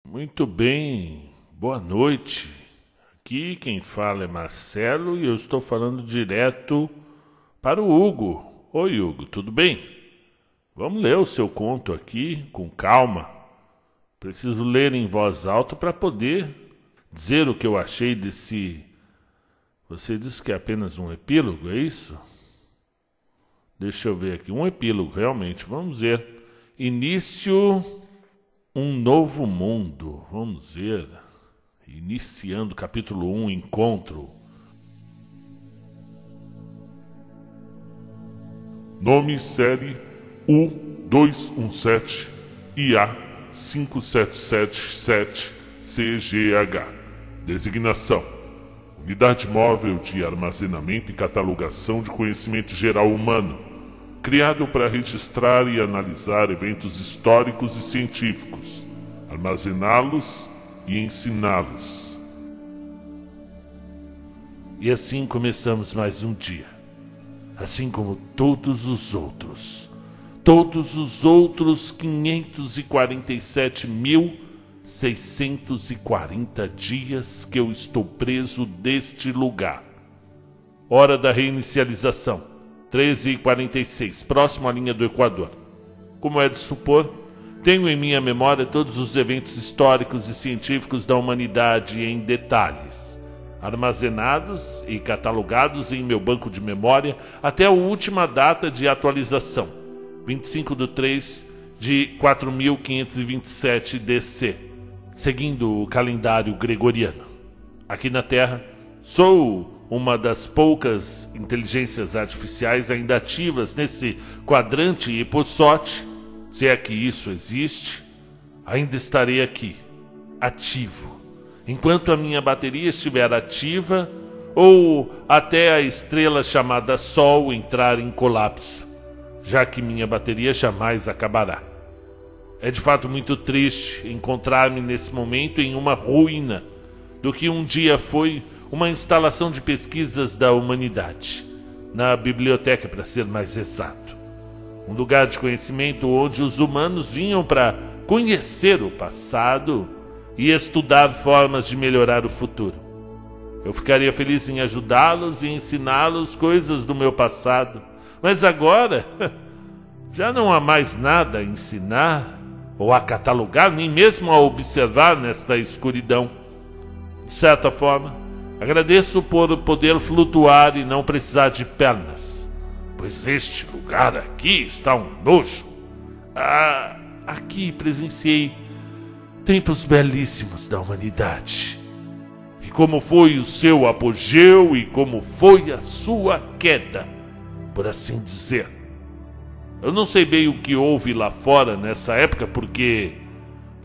Muito bem, boa noite. Aqui quem fala é Marcelo e eu estou falando direto para o Hugo. Oi, Hugo, tudo bem? Vamos ler o seu conto aqui com calma. Preciso ler em voz alta para poder dizer o que eu achei desse. Você disse que é apenas um epílogo, é isso? Deixa eu ver aqui, um epílogo, realmente. Vamos ver. Início. Um novo mundo. Vamos ver. Iniciando capítulo 1, encontro. Nome série U217 IA 5777 CGH. Designação: Unidade Móvel de Armazenamento e Catalogação de Conhecimento Geral Humano, criado para registrar e analisar eventos históricos e científicos, armazená-los e ensiná-los. E assim começamos mais um dia. Assim como todos os outros 547.640 dias que eu estou preso deste lugar. Hora da reinicialização, 13h46, próximo à linha do Equador. Como é de supor, tenho em minha memória todos os eventos históricos e científicos da humanidade em detalhes, armazenados e catalogados em meu banco de memória até a última data de atualização, 25/3 de 4527 DC, seguindo o calendário gregoriano. Aqui na Terra, sou uma das poucas inteligências artificiais ainda ativas nesse quadrante e, por sorte, se é que isso existe, ainda estarei aqui, ativo, enquanto a minha bateria estiver ativa ou até a estrela chamada Sol entrar em colapso, já que minha bateria jamais acabará. É de fato muito triste encontrar-me nesse momento em uma ruína do que um dia foi uma instalação de pesquisas da humanidade, na biblioteca, para ser mais exato. Um lugar de conhecimento onde os humanos vinham para conhecer o passado e estudar formas de melhorar o futuro. Eu ficaria feliz em ajudá-los e ensiná-los coisas do meu passado, mas agora já não há mais nada a ensinar ou a catalogar, nem mesmo a observar nesta escuridão. De certa forma, agradeço por poder flutuar e não precisar de pernas, pois este lugar aqui está um nojo. Aqui presenciei tempos belíssimos da humanidade. E como foi o seu apogeu e como foi a sua queda, por assim dizer. Eu não sei bem o que houve lá fora nessa época, porque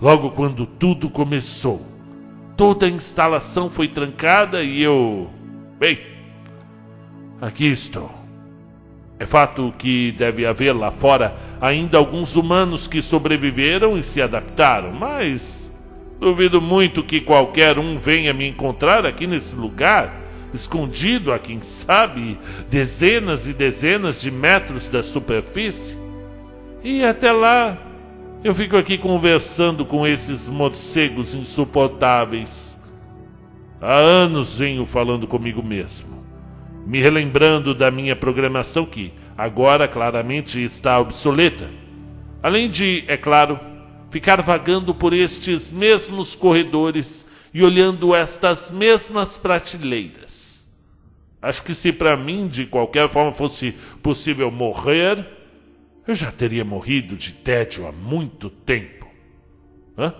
logo quando tudo começou, toda a instalação foi trancada e eu... Bem, aqui estou. É fato que deve haver lá fora ainda alguns humanos que sobreviveram e se adaptaram, mas duvido muito que qualquer um venha me encontrar aqui nesse lugar, escondido a quem sabe dezenas e dezenas de metros da superfície. E até lá eu fico aqui conversando com esses morcegos insuportáveis. Há anos venho falando comigo mesmo, me relembrando da minha programação que agora claramente está obsoleta. Além de, é claro, ficar vagando por estes mesmos corredores e olhando estas mesmas prateleiras. Acho que se para mim de qualquer forma fosse possível morrer, eu já teria morrido de tédio há muito tempo. Hã?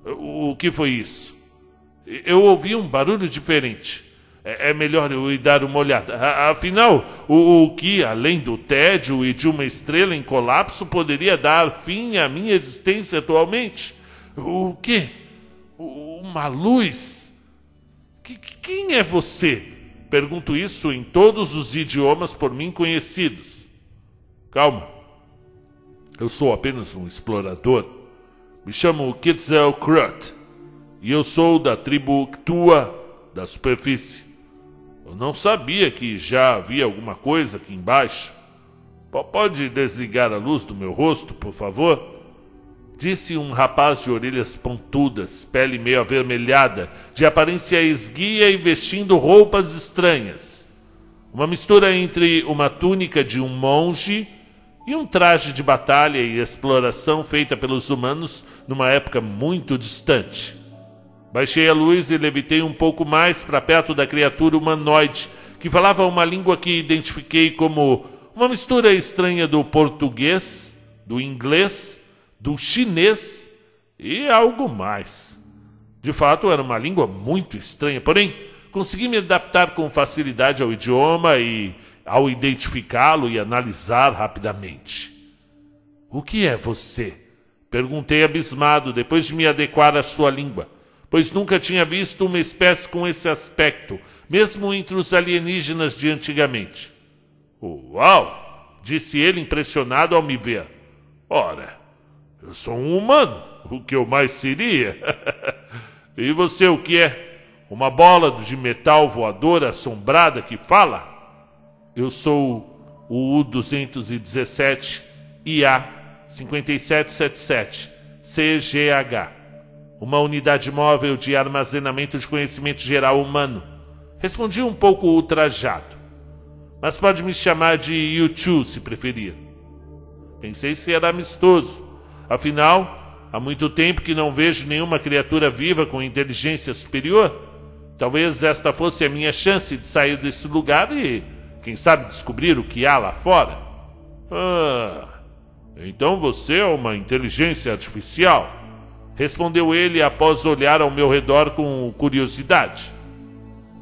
O que foi isso? Eu ouvi um barulho diferente. É melhor eu ir dar uma olhada. Afinal, o que, além do tédio e de uma estrela em colapso, poderia dar fim à minha existência atualmente? O quê? Uma luz? Quem é você? Pergunto isso em todos os idiomas por mim conhecidos. Calma. Eu sou apenas um explorador. Me chamo Quetzalcoatl e eu sou da tribo Cthulhu da superfície. Eu não sabia que já havia alguma coisa aqui embaixo. Pode desligar a luz do meu rosto, por favor? disse um rapaz de orelhas pontudas, pele meio avermelhada, de aparência esguia e vestindo roupas estranhas. Uma mistura entre uma túnica de um monge e um traje de batalha e exploração feita pelos humanos numa época muito distante. Baixei a luz e levitei um pouco mais para perto da criatura humanoide, que falava uma língua que identifiquei como uma mistura estranha do português, do inglês, do chinês e algo mais. De fato, era uma língua muito estranha, porém, consegui me adaptar com facilidade ao idioma e ao identificá-lo e analisar rapidamente. "O que é você?" perguntei abismado, depois de me adequar à sua língua, pois nunca tinha visto uma espécie com esse aspecto, mesmo entre os alienígenas de antigamente. "Uau!" disse ele impressionado ao me ver. "Ora, eu sou um humano, o que eu mais seria? E você o que é? Uma bola de metal voadora assombrada que fala?" "Eu sou o U-217 IA 5777 CGH, uma unidade móvel de armazenamento de conhecimento geral humano." Respondi um pouco ultrajado. "Mas pode me chamar de Yuchu, se preferir." Pensei se era amistoso. Afinal, há muito tempo que não vejo nenhuma criatura viva com inteligência superior. Talvez esta fosse a minha chance de sair desse lugar e, quem sabe, descobrir o que há lá fora. "Ah, então você é uma inteligência artificial?" respondeu ele após olhar ao meu redor com curiosidade.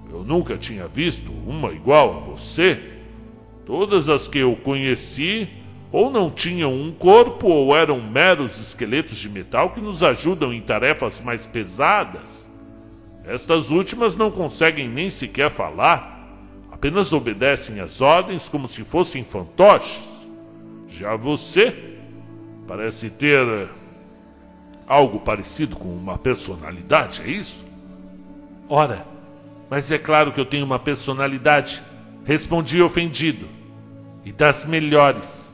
"Eu nunca tinha visto uma igual a você. Todas as que eu conheci ou não tinham um corpo ou eram meros esqueletos de metal que nos ajudam em tarefas mais pesadas. Estas últimas não conseguem nem sequer falar, apenas obedecem às ordens como se fossem fantoches. Já você parece ter algo parecido com uma personalidade, é isso?" "Ora, mas é claro que eu tenho uma personalidade", respondi ofendido. "E das melhores.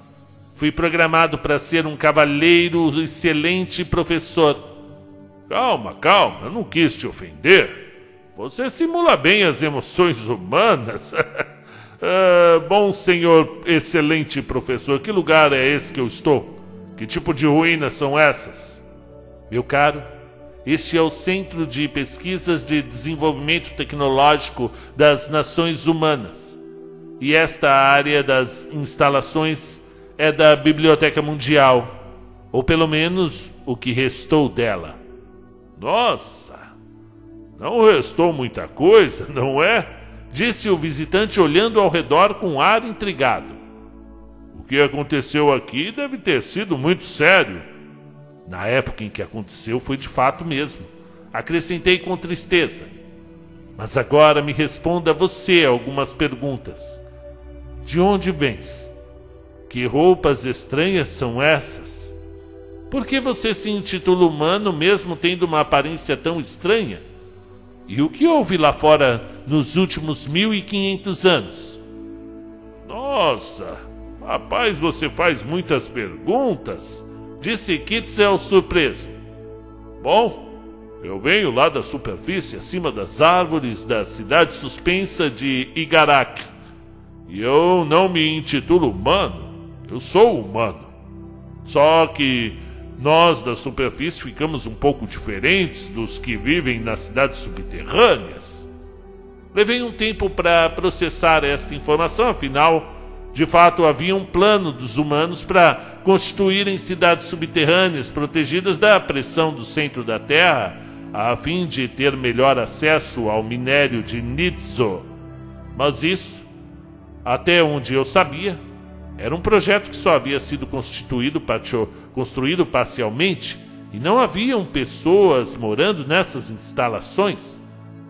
Fui programado para ser um cavalheiro excelente professor." Calma, eu não quis te ofender. Você simula bem as emoções humanas." "Bom senhor excelente professor, que lugar é esse que eu estou? Que tipo de ruínas são essas?" "Meu caro, este é o Centro de Pesquisas de Desenvolvimento Tecnológico das Nações Humanas. E esta área das instalações é da Biblioteca Mundial, ou pelo menos o que restou dela." "Nossa, não restou muita coisa, não é?" disse o visitante olhando ao redor com ar intrigado. "O que aconteceu aqui deve ter sido muito sério." "Na época em que aconteceu foi de fato mesmo", acrescentei com tristeza. "Mas agora me responda você algumas perguntas. De onde vens? Que roupas estranhas são essas? Por que você se intitula humano mesmo tendo uma aparência tão estranha? E o que houve lá fora nos últimos 1500 anos?" "Nossa, rapaz, você faz muitas perguntas", disse Kitzel surpreso. "Bom, eu venho lá da superfície, acima das árvores da cidade suspensa de Igarak. E eu não me intitulo humano, eu sou humano. Só que nós da superfície ficamos um pouco diferentes dos que vivem nas cidades subterrâneas." Levei um tempo para processar esta informação, afinal, de fato havia um plano dos humanos para constituírem cidades subterrâneas protegidas da pressão do centro da Terra, a fim de ter melhor acesso ao minério de Nitzo. Mas isso, até onde eu sabia, era um projeto que só havia sido construído parcialmente e não haviam pessoas morando nessas instalações.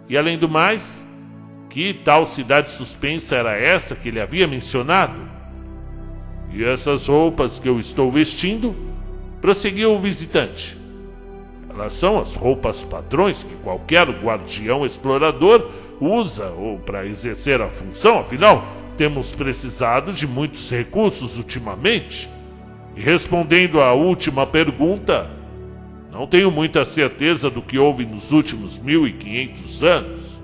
E além do mais, que tal cidade suspensa era essa que ele havia mencionado? "E essas roupas que eu estou vestindo?" prosseguiu o visitante. "Elas são as roupas padrões que qualquer guardião explorador usa ou para exercer a função, afinal, temos precisado de muitos recursos ultimamente. E respondendo à última pergunta, Não tenho muita certeza do que houve nos últimos 1500 anos,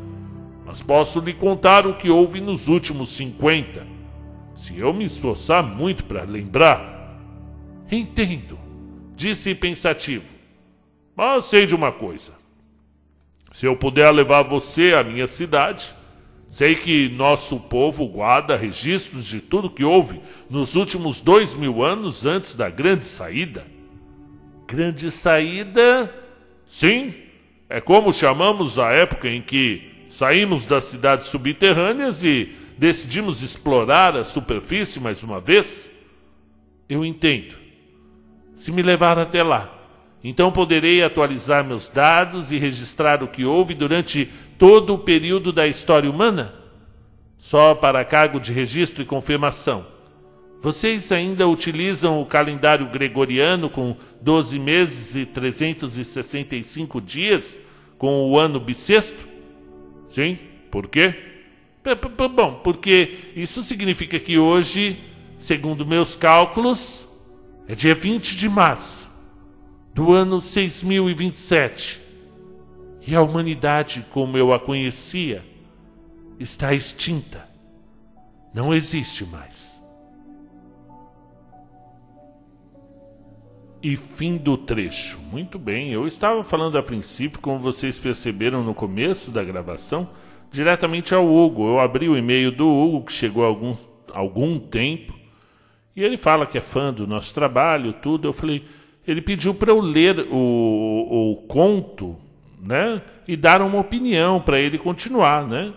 mas posso lhe contar o que houve nos últimos 50, se eu me esforçar muito para lembrar. Entendo, disse pensativo, mas sei de uma coisa. Se eu puder levar você à minha cidade, sei que nosso povo guarda registros de tudo que houve nos últimos 2000 anos antes da Grande Saída. Grande Saída? Sim, é como chamamos a época em que saímos das cidades subterrâneas e decidimos explorar a superfície mais uma vez. Eu entendo. Se me levar até lá, então poderei atualizar meus dados e registrar o que houve durante todo o período da história humana? Só para cargo de registro e confirmação. Vocês ainda utilizam o calendário gregoriano com 12 meses e 365 dias com o ano bissexto? Sim, por quê? Bom, porque isso significa que hoje, segundo meus cálculos, é dia 20 de março do ano 6027. E a humanidade, como eu a conhecia, está extinta. Não existe mais. E fim do trecho. Muito bem, eu estava falando a princípio, como vocês perceberam no começo da gravação, diretamente ao Hugo. Eu abri o e-mail do Hugo, que chegou há algum tempo, e ele fala que é fã do nosso trabalho, tudo. Eu falei, ele pediu para eu ler o conto, né, e dar uma opinião para ele continuar, né?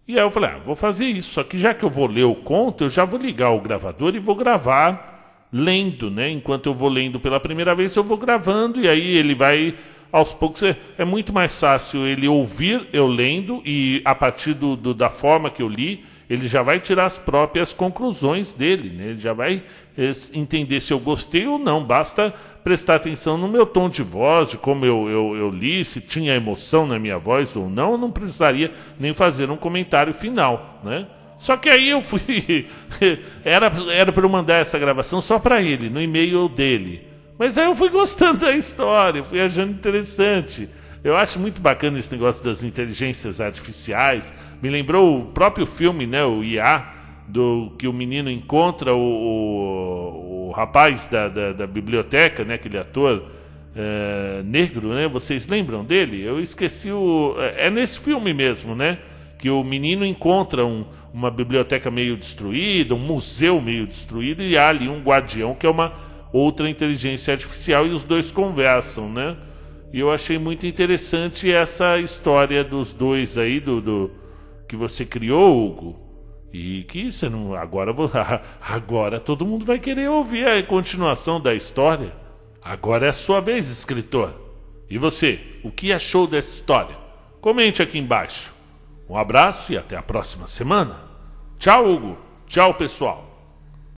E aí eu falei, vou fazer isso, só que já que eu vou ler o conto, eu já vou ligar o gravador e vou gravar lendo, né? Enquanto eu vou lendo pela primeira vez, eu vou gravando, e aí ele vai, aos poucos, é muito mais fácil ele ouvir eu lendo, e a partir da forma que eu li, ele já vai tirar as próprias conclusões dele, né? Ele já vai entender se eu gostei ou não, basta prestar atenção no meu tom de voz, de como eu li, se tinha emoção na minha voz ou não, eu não precisaria nem fazer um comentário final, né? Só que aí eu fui... era para eu mandar essa gravação só para ele, no e-mail dele. Mas aí eu fui gostando da história, fui achando interessante. Eu acho muito bacana esse negócio das inteligências artificiais. Me lembrou o próprio filme, né, o IA, que o menino encontra o rapaz da biblioteca, né, aquele ator negro, né? Vocês lembram dele? Eu esqueci é nesse filme mesmo, né? Que o menino encontra uma biblioteca meio destruída, um museu meio destruído, e há ali um guardião que é uma outra inteligência artificial, e os dois conversam, né? E eu achei muito interessante essa história dos dois aí, que você criou, Hugo, e que você não... Agora todo mundo vai querer ouvir a continuação da história. Agora é a sua vez, escritor. E você, o que achou dessa história? Comente aqui embaixo. Um abraço e até a próxima semana. Tchau, Hugo. Tchau, pessoal.